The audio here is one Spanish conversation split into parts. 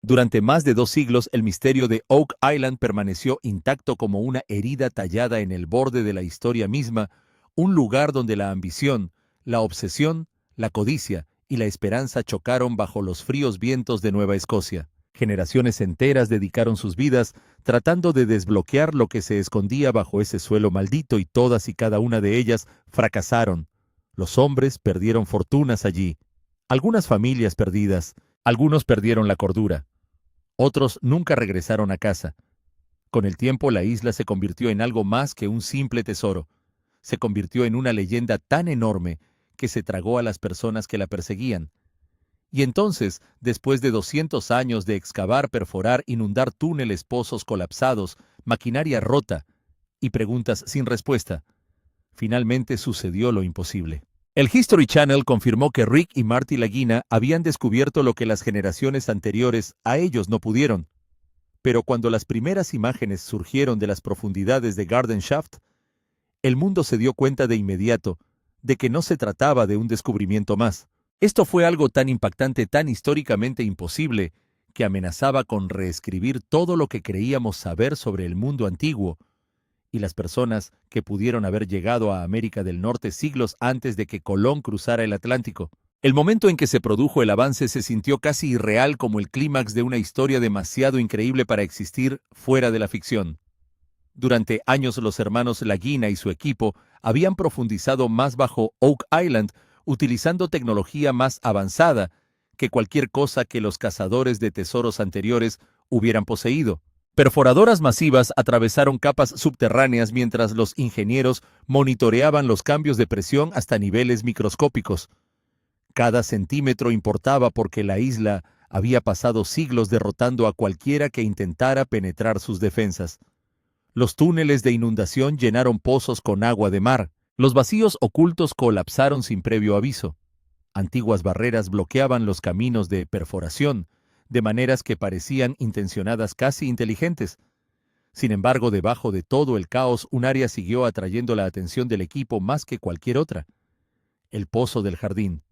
Durante más de 2 siglos, el misterio de Oak Island permaneció intacto como una herida tallada en el borde de la historia misma, un lugar donde la ambición, la obsesión, la codicia y la esperanza chocaron bajo los fríos vientos de Nueva Escocia. Generaciones enteras dedicaron sus vidas tratando de desbloquear lo que se escondía bajo ese suelo maldito, y todas y cada una de ellas fracasaron. Los hombres perdieron fortunas allí, algunas familias perdidas, algunos perdieron la cordura. Otros nunca regresaron a casa. Con el tiempo, la isla se convirtió en algo más que un simple tesoro. Se convirtió en una leyenda tan enorme que se tragó a las personas que la perseguían. Y entonces, después de 200 años de excavar, perforar, inundar túneles, pozos colapsados, maquinaria rota y preguntas sin respuesta, finalmente sucedió lo imposible. El History Channel confirmó que Rick y Marty Lagina habían descubierto lo que las generaciones anteriores a ellos no pudieron. Pero cuando las primeras imágenes surgieron de las profundidades de Garden Shaft, el mundo se dio cuenta de inmediato de que no se trataba de un descubrimiento más. Esto fue algo tan impactante, tan históricamente imposible, que amenazaba con reescribir todo lo que creíamos saber sobre el mundo antiguo y las personas que pudieron haber llegado a América del Norte siglos antes de que Colón cruzara el Atlántico. El momento en que se produjo el avance se sintió casi irreal, como el clímax de una historia demasiado increíble para existir fuera de la ficción. Durante años los hermanos Lagina y su equipo habían profundizado más bajo Oak Island, utilizando tecnología más avanzada que cualquier cosa que los cazadores de tesoros anteriores hubieran poseído. Perforadoras masivas atravesaron capas subterráneas mientras los ingenieros monitoreaban los cambios de presión hasta niveles microscópicos. Cada centímetro importaba, porque la isla había pasado siglos derrotando a cualquiera que intentara penetrar sus defensas. Los túneles de inundación llenaron pozos con agua de mar. Los vacíos ocultos colapsaron sin previo aviso. Antiguas barreras bloqueaban los caminos de perforación, de maneras que parecían intencionadas, casi inteligentes. Sin embargo, debajo de todo el caos, un área siguió atrayendo la atención del equipo más que cualquier otra: el pozo del jardín.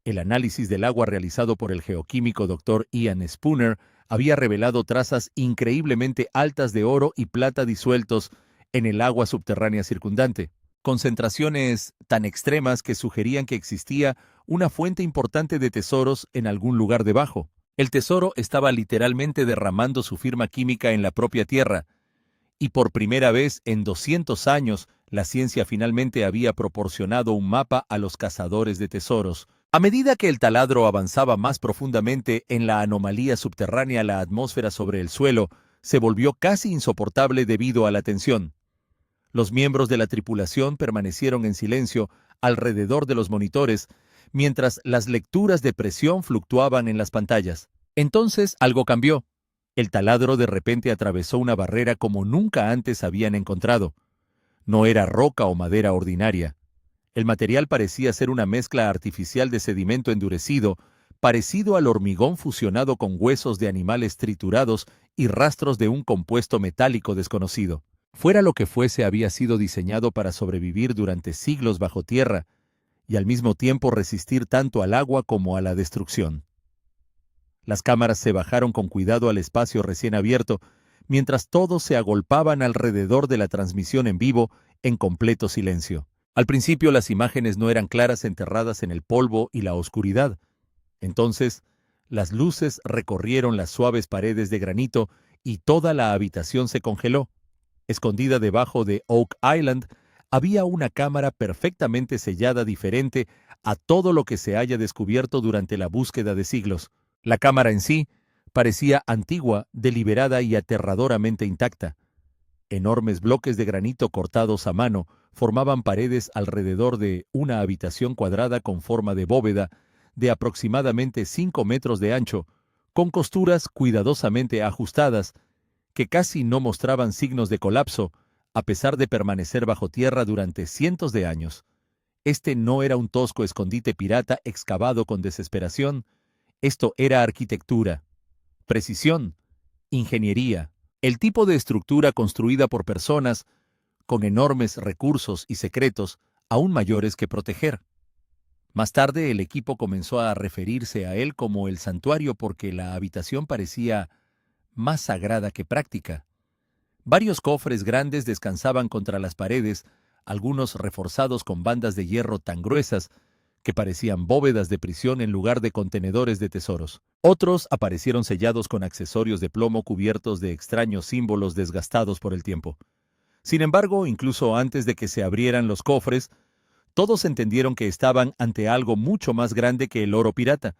El análisis del agua realizado por el geoquímico Dr. Ian Spooner había revelado trazas increíblemente altas de oro y plata disueltos en el agua subterránea circundante, concentraciones tan extremas que sugerían que existía una fuente importante de tesoros en algún lugar debajo. El tesoro estaba literalmente derramando su firma química en la propia tierra, y por primera vez en 200 años, la ciencia finalmente había proporcionado un mapa a los cazadores de tesoros. A medida que el taladro avanzaba más profundamente en la anomalía subterránea, la atmósfera sobre el suelo se volvió casi insoportable debido a la tensión. Los miembros de la tripulación permanecieron en silencio alrededor de los monitores, mientras las lecturas de presión fluctuaban en las pantallas. Entonces algo cambió. El taladro de repente atravesó una barrera como nunca antes habían encontrado. No era roca o madera ordinaria. El material parecía ser una mezcla artificial de sedimento endurecido, parecido al hormigón fusionado con huesos de animales triturados y rastros de un compuesto metálico desconocido. Fuera lo que fuese, había sido diseñado para sobrevivir durante siglos bajo tierra y al mismo tiempo resistir tanto al agua como a la destrucción. Las cámaras se bajaron con cuidado al espacio recién abierto, mientras todos se agolpaban alrededor de la transmisión en vivo en completo silencio. Al principio las imágenes no eran claras, enterradas en el polvo y la oscuridad. Entonces, las luces recorrieron las suaves paredes de granito y toda la habitación se congeló. Escondida debajo de Oak Island, había una cámara perfectamente sellada, diferente a todo lo que se haya descubierto durante la búsqueda de siglos. La cámara en sí parecía antigua, deliberada y aterradoramente intacta. Enormes bloques de granito cortados a mano formaban paredes alrededor de una habitación cuadrada con forma de bóveda de aproximadamente 5 metros de ancho, con costuras cuidadosamente ajustadas que casi no mostraban signos de colapso, a pesar de permanecer bajo tierra durante cientos de años. Este no era un tosco escondite pirata excavado con desesperación. Esto era arquitectura, precisión, ingeniería, el tipo de estructura construida por personas con enormes recursos y secretos aún mayores que proteger. Más tarde, el equipo comenzó a referirse a él como el santuario porque la habitación parecía más sagrada que práctica. Varios cofres grandes descansaban contra las paredes, algunos reforzados con bandas de hierro tan gruesas que parecían bóvedas de prisión en lugar de contenedores de tesoros. Otros aparecieron sellados con accesorios de plomo cubiertos de extraños símbolos desgastados por el tiempo. Sin embargo, incluso antes de que se abrieran los cofres, todos entendieron que estaban ante algo mucho más grande que el oro pirata.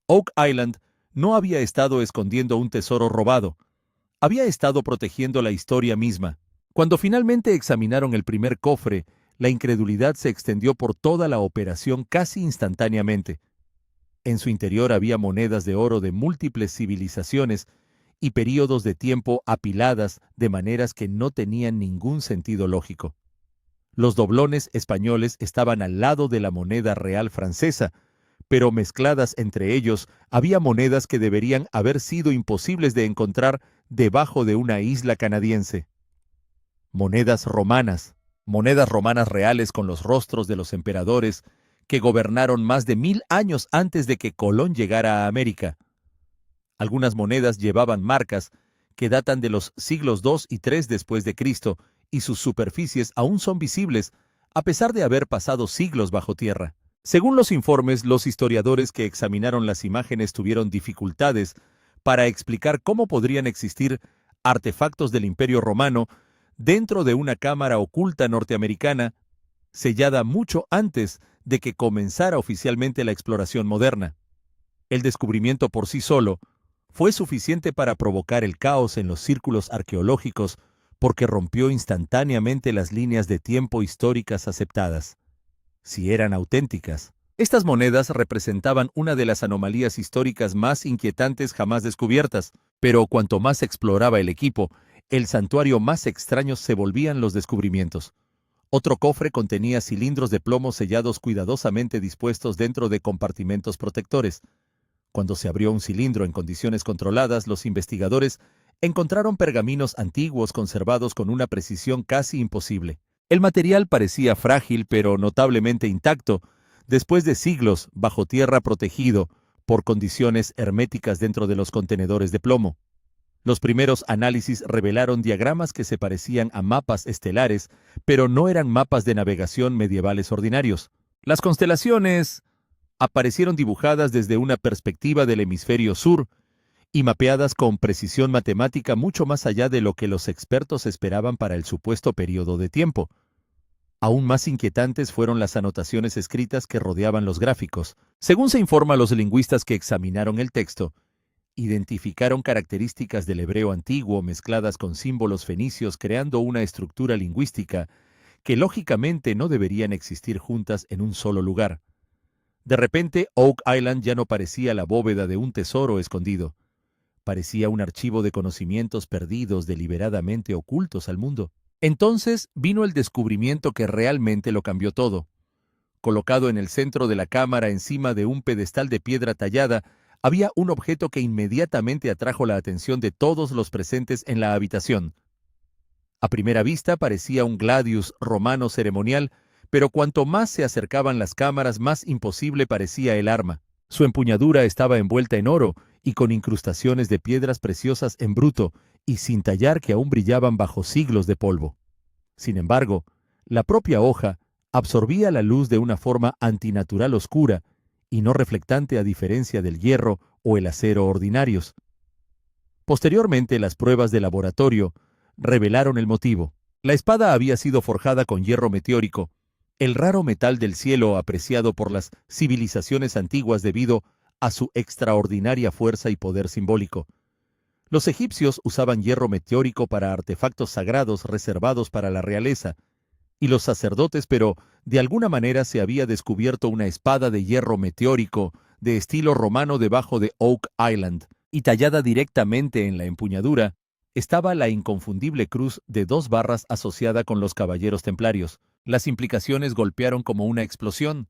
Oak Island no había estado escondiendo un tesoro robado, había estado protegiendo la historia misma. Cuando finalmente examinaron el primer cofre, la incredulidad se extendió por toda la operación casi instantáneamente. En su interior había monedas de oro de múltiples civilizaciones y períodos de tiempo apiladas de maneras que no tenían ningún sentido lógico. Los doblones españoles estaban al lado de la moneda real francesa, pero mezcladas entre ellos había monedas que deberían haber sido imposibles de encontrar debajo de una isla canadiense. Monedas romanas reales con los rostros de los emperadores que gobernaron más de 1000 años antes de que Colón llegara a América. Algunas monedas llevaban marcas que datan de los siglos II y III después de Cristo, y sus superficies aún son visibles, a pesar de haber pasado siglos bajo tierra. Según los informes, los historiadores que examinaron las imágenes tuvieron dificultades para explicar cómo podrían existir artefactos del Imperio Romano dentro de una cámara oculta norteamericana, sellada mucho antes de que comenzara oficialmente la exploración moderna. El descubrimiento por sí solo fue suficiente para provocar el caos en los círculos arqueológicos porque rompió instantáneamente las líneas de tiempo históricas aceptadas. Si eran auténticas, estas monedas representaban una de las anomalías históricas más inquietantes jamás descubiertas, pero cuanto más exploraba el equipo, el santuario más extraños se volvían los descubrimientos. Otro cofre contenía cilindros de plomo sellados cuidadosamente dispuestos dentro de compartimentos protectores. Cuando se abrió un cilindro en condiciones controladas, los investigadores encontraron pergaminos antiguos conservados con una precisión casi imposible. El material parecía frágil pero notablemente intacto, después de siglos bajo tierra protegido por condiciones herméticas dentro de los contenedores de plomo. Los primeros análisis revelaron diagramas que se parecían a mapas estelares, pero no eran mapas de navegación medievales ordinarios. Las constelaciones aparecieron dibujadas desde una perspectiva del hemisferio sur y mapeadas con precisión matemática mucho más allá de lo que los expertos esperaban para el supuesto periodo de tiempo. Aún más inquietantes fueron las anotaciones escritas que rodeaban los gráficos. Según se informa, los lingüistas que examinaron el texto identificaron características del hebreo antiguo mezcladas con símbolos fenicios, creando una estructura lingüística que lógicamente no deberían existir juntas en un solo lugar. De repente, Oak Island ya no parecía la bóveda de un tesoro escondido. Parecía un archivo de conocimientos perdidos deliberadamente ocultos al mundo. Entonces vino el descubrimiento que realmente lo cambió todo. Colocado en el centro de la cámara, encima de un pedestal de piedra tallada, había un objeto que inmediatamente atrajo la atención de todos los presentes en la habitación. A primera vista parecía un gladius romano ceremonial, pero cuanto más se acercaban las cámaras, más imposible parecía el arma. Su empuñadura estaba envuelta en oro y con incrustaciones de piedras preciosas en bruto y sin tallar que aún brillaban bajo siglos de polvo. Sin embargo, la propia hoja absorbía la luz de una forma antinatural oscura y no reflectante a diferencia del hierro o el acero ordinarios. Posteriormente, las pruebas de laboratorio revelaron el motivo. La espada había sido forjada con hierro meteórico, el raro metal del cielo apreciado por las civilizaciones antiguas debido a su extraordinaria fuerza y poder simbólico. Los egipcios usaban hierro meteórico para artefactos sagrados reservados para la realeza, y los sacerdotes, pero de alguna manera se había descubierto una espada de hierro meteórico de estilo romano debajo de Oak Island, y tallada directamente en la empuñadura estaba la inconfundible cruz de 2 barras asociada con los caballeros templarios. Las implicaciones golpearon como una explosión.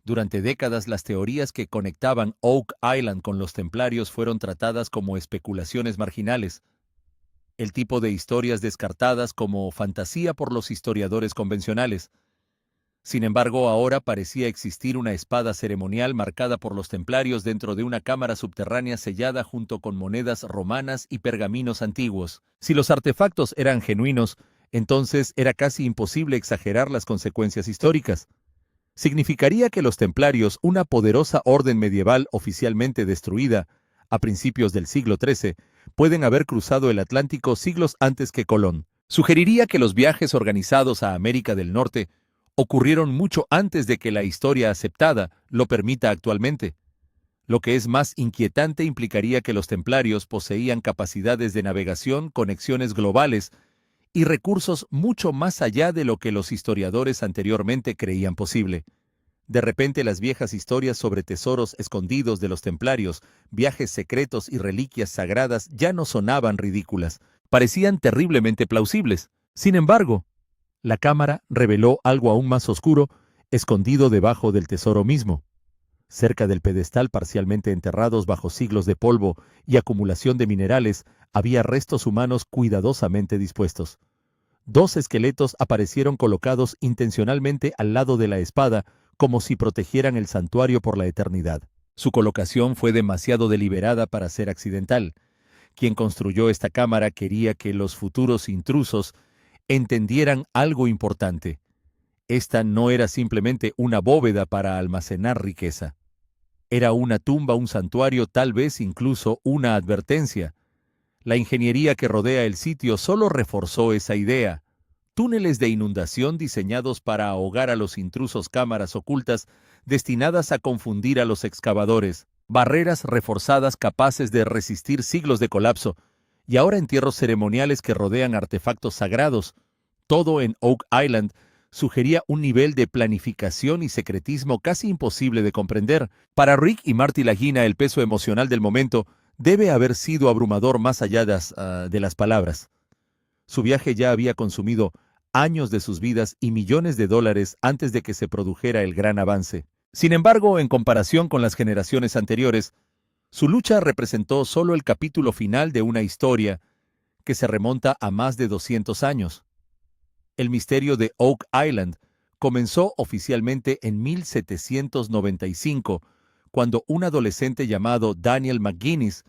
Durante décadas, las teorías que conectaban Oak Island con los templarios fueron tratadas como especulaciones marginales, el tipo de historias descartadas como fantasía por los historiadores convencionales. Sin embargo, ahora parecía existir una espada ceremonial marcada por los templarios dentro de una cámara subterránea sellada junto con monedas romanas y pergaminos antiguos. Si los artefactos eran genuinos, entonces era casi imposible exagerar las consecuencias históricas. Significaría que los templarios, una poderosa orden medieval oficialmente destruida a principios del siglo XIII, pueden haber cruzado el Atlántico siglos antes que Colón. Sugeriría que los viajes organizados a América del Norte ocurrieron mucho antes de que la historia aceptada lo permita actualmente. Lo que es más inquietante implicaría que los templarios poseían capacidades de navegación, conexiones globales y recursos mucho más allá de lo que los historiadores anteriormente creían posible. De repente las viejas historias sobre tesoros escondidos de los templarios, viajes secretos y reliquias sagradas ya no sonaban ridículas, parecían terriblemente plausibles. Sin embargo, la cámara reveló algo aún más oscuro, escondido debajo del tesoro mismo. Cerca del pedestal, parcialmente enterrados bajo siglos de polvo y acumulación de minerales, había restos humanos cuidadosamente dispuestos. 2 esqueletos aparecieron colocados intencionalmente al lado de la espada, como si protegieran el santuario por la eternidad. Su colocación fue demasiado deliberada para ser accidental. Quien construyó esta cámara quería que los futuros intrusos entendieran algo importante. Esta no era simplemente una bóveda para almacenar riqueza. Era una tumba, un santuario, tal vez incluso una advertencia. La ingeniería que rodea el sitio solo reforzó esa idea. Túneles de inundación diseñados para ahogar a los intrusos, cámaras ocultas destinadas a confundir a los excavadores, barreras reforzadas capaces de resistir siglos de colapso, y ahora entierros ceremoniales que rodean artefactos sagrados. Todo en Oak Island sugería un nivel de planificación y secretismo casi imposible de comprender. Para Rick y Marty Lagina, el peso emocional del momento debe haber sido abrumador más allá de las palabras. Su viaje ya había consumido años de sus vidas y millones de dólares antes de que se produjera el gran avance. Sin embargo, en comparación con las generaciones anteriores, su lucha representó solo el capítulo final de una historia que se remonta a más de 200 años. El misterio de Oak Island comenzó oficialmente en 1795, cuando un adolescente llamado Daniel McGuinness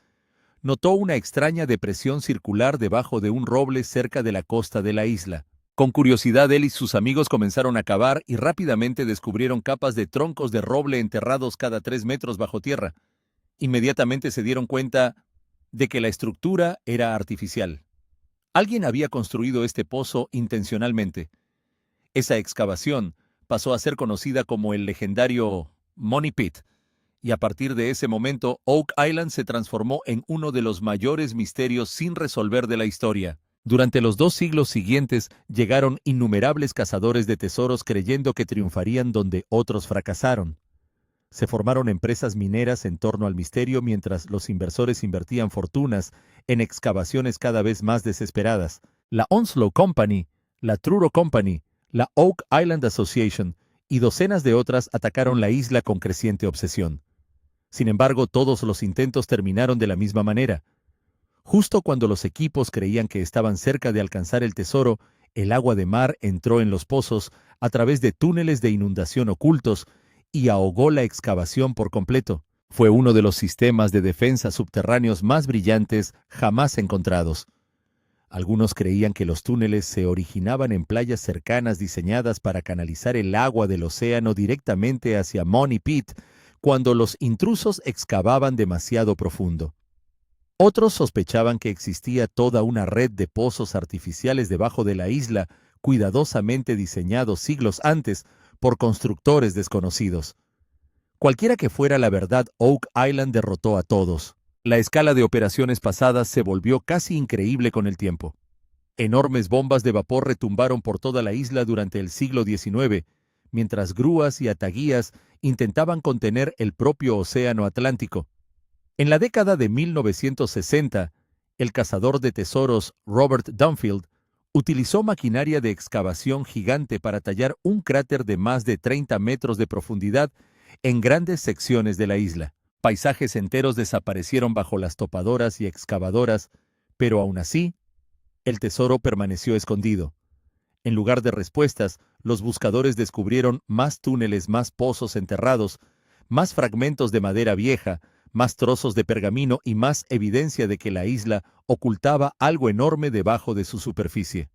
notó una extraña depresión circular debajo de un roble cerca de la costa de la isla. Con curiosidad, él y sus amigos comenzaron a cavar y rápidamente descubrieron capas de troncos de roble enterrados cada 3 metros bajo tierra. Inmediatamente se dieron cuenta de que la estructura era artificial. Alguien había construido este pozo intencionalmente. Esa excavación pasó a ser conocida como el legendario Money Pit, y a partir de ese momento Oak Island se transformó en uno de los mayores misterios sin resolver de la historia. Durante los 2 siglos siguientes llegaron innumerables cazadores de tesoros creyendo que triunfarían donde otros fracasaron. Se formaron empresas mineras en torno al misterio mientras los inversores invertían fortunas en excavaciones cada vez más desesperadas. La Onslow Company, la Truro Company, la Oak Island Association y docenas de otras atacaron la isla con creciente obsesión. Sin embargo, todos los intentos terminaron de la misma manera. Justo cuando los equipos creían que estaban cerca de alcanzar el tesoro, el agua de mar entró en los pozos a través de túneles de inundación ocultos y ahogó la excavación por completo. Fue uno de los sistemas de defensa subterráneos más brillantes jamás encontrados. Algunos creían que los túneles se originaban en playas cercanas diseñadas para canalizar el agua del océano directamente hacia Money Pit cuando los intrusos excavaban demasiado profundo. Otros sospechaban que existía toda una red de pozos artificiales debajo de la isla, cuidadosamente diseñados siglos antes por constructores desconocidos. Cualquiera que fuera la verdad, Oak Island derrotó a todos. La escala de operaciones pasadas se volvió casi increíble con el tiempo. Enormes bombas de vapor retumbaron por toda la isla durante el siglo XIX, mientras grúas y ataguías intentaban contener el propio océano Atlántico. En la década de 1960, el cazador de tesoros Robert Dunfield utilizó maquinaria de excavación gigante para tallar un cráter de más de 30 metros de profundidad en grandes secciones de la isla. Paisajes enteros desaparecieron bajo las topadoras y excavadoras, pero aún así, el tesoro permaneció escondido. En lugar de respuestas, los buscadores descubrieron más túneles, más pozos enterrados, más fragmentos de madera vieja, más trozos de pergamino y más evidencia de que la isla ocultaba algo enorme debajo de su superficie.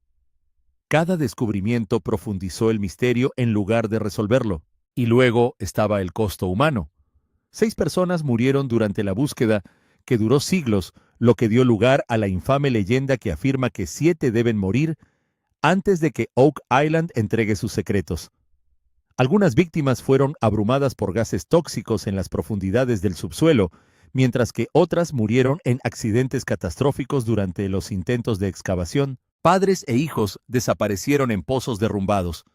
Cada descubrimiento profundizó el misterio en lugar de resolverlo. Y luego estaba el costo humano. 6 personas murieron durante la búsqueda, que duró siglos, lo que dio lugar a la infame leyenda que afirma que 7 deben morir antes de que Oak Island entregue sus secretos. Algunas víctimas fueron abrumadas por gases tóxicos en las profundidades del subsuelo, mientras que otras murieron en accidentes catastróficos durante los intentos de excavación. Padres e hijos desaparecieron en pozos derrumbados.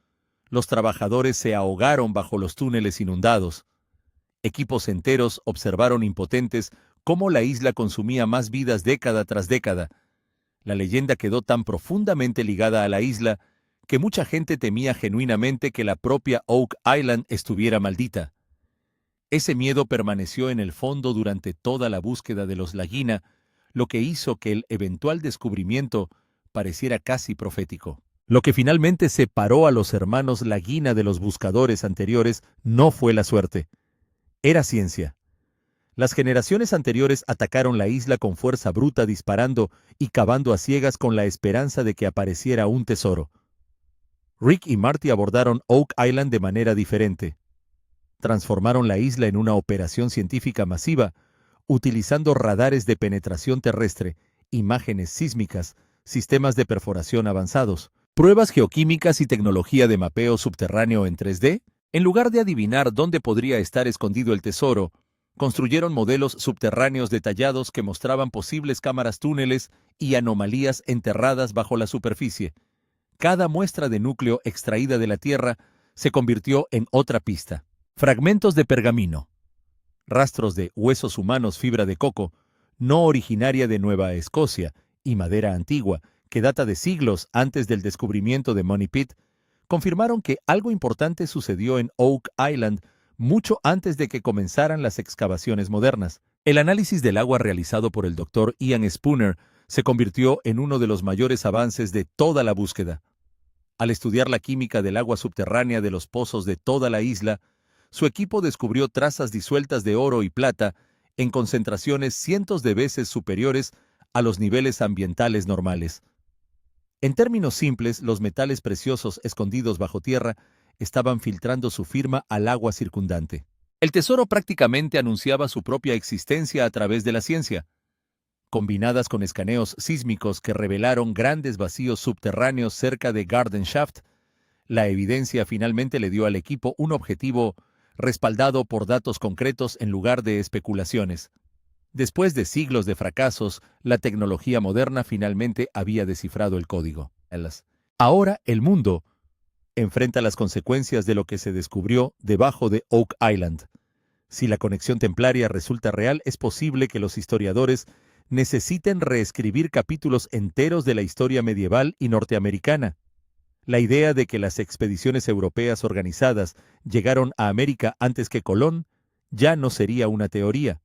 Los trabajadores se ahogaron bajo los túneles inundados. Equipos enteros observaron impotentes cómo la isla consumía más vidas década tras década. La leyenda quedó tan profundamente ligada a la isla que mucha gente temía genuinamente que la propia Oak Island estuviera maldita. Ese miedo permaneció en el fondo durante toda la búsqueda de los Lagina, lo que hizo que el eventual descubrimiento pareciera casi profético. Lo que finalmente separó a los hermanos Lagina de los buscadores anteriores no fue la suerte. Era ciencia. Las generaciones anteriores atacaron la isla con fuerza bruta, disparando y cavando a ciegas con la esperanza de que apareciera un tesoro. Rick y Marty abordaron Oak Island de manera diferente. Transformaron la isla en una operación científica masiva, utilizando radares de penetración terrestre, imágenes sísmicas, sistemas de perforación avanzados, pruebas geoquímicas y tecnología de mapeo subterráneo en 3D. En lugar de adivinar dónde podría estar escondido el tesoro, construyeron modelos subterráneos detallados que mostraban posibles cámaras túneles y anomalías enterradas bajo la superficie. Cada muestra de núcleo extraída de la Tierra se convirtió en otra pista. Fragmentos de pergamino, rastros de huesos humanos, fibra de coco, no originaria de Nueva Escocia, y madera antigua, que data de siglos antes del descubrimiento de Money Pit, confirmaron que algo importante sucedió en Oak Island mucho antes de que comenzaran las excavaciones modernas. El análisis del agua realizado por el Dr. Ian Spooner se convirtió en uno de los mayores avances de toda la búsqueda. Al estudiar la química del agua subterránea de los pozos de toda la isla, su equipo descubrió trazas disueltas de oro y plata en concentraciones cientos de veces superiores a los niveles ambientales normales. En términos simples, los metales preciosos escondidos bajo tierra estaban filtrando su firma al agua circundante. El tesoro prácticamente anunciaba su propia existencia a través de la ciencia. Combinadas con escaneos sísmicos que revelaron grandes vacíos subterráneos cerca de Garden Shaft, la evidencia finalmente le dio al equipo un objetivo respaldado por datos concretos en lugar de especulaciones. Después de siglos de fracasos, la tecnología moderna finalmente había descifrado el código. Ahora el mundo enfrenta las consecuencias de lo que se descubrió debajo de Oak Island. Si la conexión templaria resulta real, es posible que los historiadores necesiten reescribir capítulos enteros de la historia medieval y norteamericana. La idea de que las expediciones europeas organizadas llegaron a América antes que Colón ya no sería una teoría.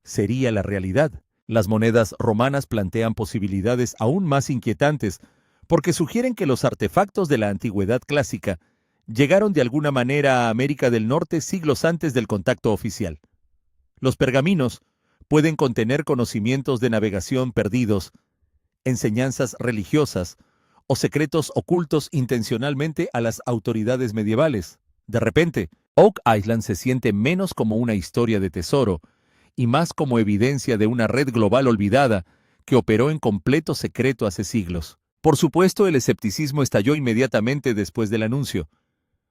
Sería la realidad. Las monedas romanas plantean posibilidades aún más inquietantes, porque sugieren que los artefactos de la antigüedad clásica llegaron de alguna manera a América del Norte siglos antes del contacto oficial. Los pergaminos pueden contener conocimientos de navegación perdidos, enseñanzas religiosas o secretos ocultos intencionalmente a las autoridades medievales. De repente, Oak Island se siente menos como una historia de tesoro y más como evidencia de una red global olvidada que operó en completo secreto hace siglos. Por supuesto, el escepticismo estalló inmediatamente después del anuncio.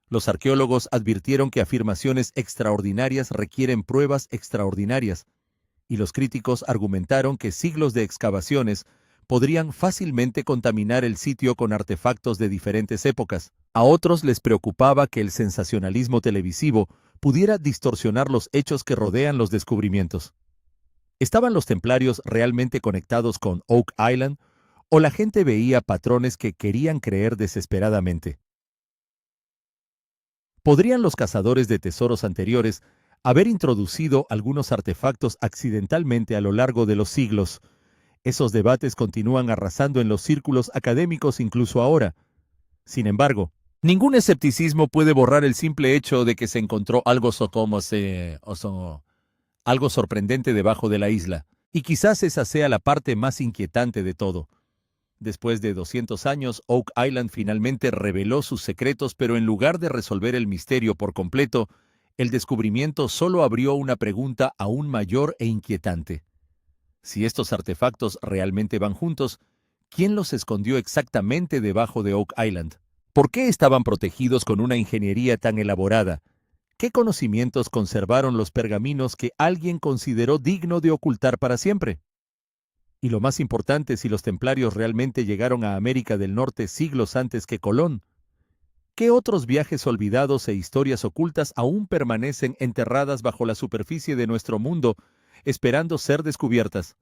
Los arqueólogos advirtieron que afirmaciones extraordinarias requieren pruebas extraordinarias, y los críticos argumentaron que siglos de excavaciones podrían fácilmente contaminar el sitio con artefactos de diferentes épocas. A otros les preocupaba que el sensacionalismo televisivo pudiera distorsionar los hechos que rodean los descubrimientos. ¿Estaban los templarios realmente conectados con Oak Island, o la gente veía patrones que querían creer desesperadamente? ¿Podrían los cazadores de tesoros anteriores haber introducido algunos artefactos accidentalmente a lo largo de los siglos? Esos debates continúan arrasando en los círculos académicos incluso ahora. Sin embargo, ningún escepticismo puede borrar el simple hecho de que se encontró algo sorprendente debajo de la isla. Y quizás esa sea la parte más inquietante de todo. Después de 200 años, Oak Island finalmente reveló sus secretos, pero en lugar de resolver el misterio por completo, el descubrimiento solo abrió una pregunta aún mayor e inquietante. Si estos artefactos realmente van juntos, ¿quién los escondió exactamente debajo de Oak Island? ¿Por qué estaban protegidos con una ingeniería tan elaborada? ¿Qué conocimientos conservaron los pergaminos que alguien consideró digno de ocultar para siempre? Y lo más importante, si los templarios realmente llegaron a América del Norte siglos antes que Colón, ¿qué otros viajes olvidados e historias ocultas aún permanecen enterradas bajo la superficie de nuestro mundo, esperando ser descubiertas?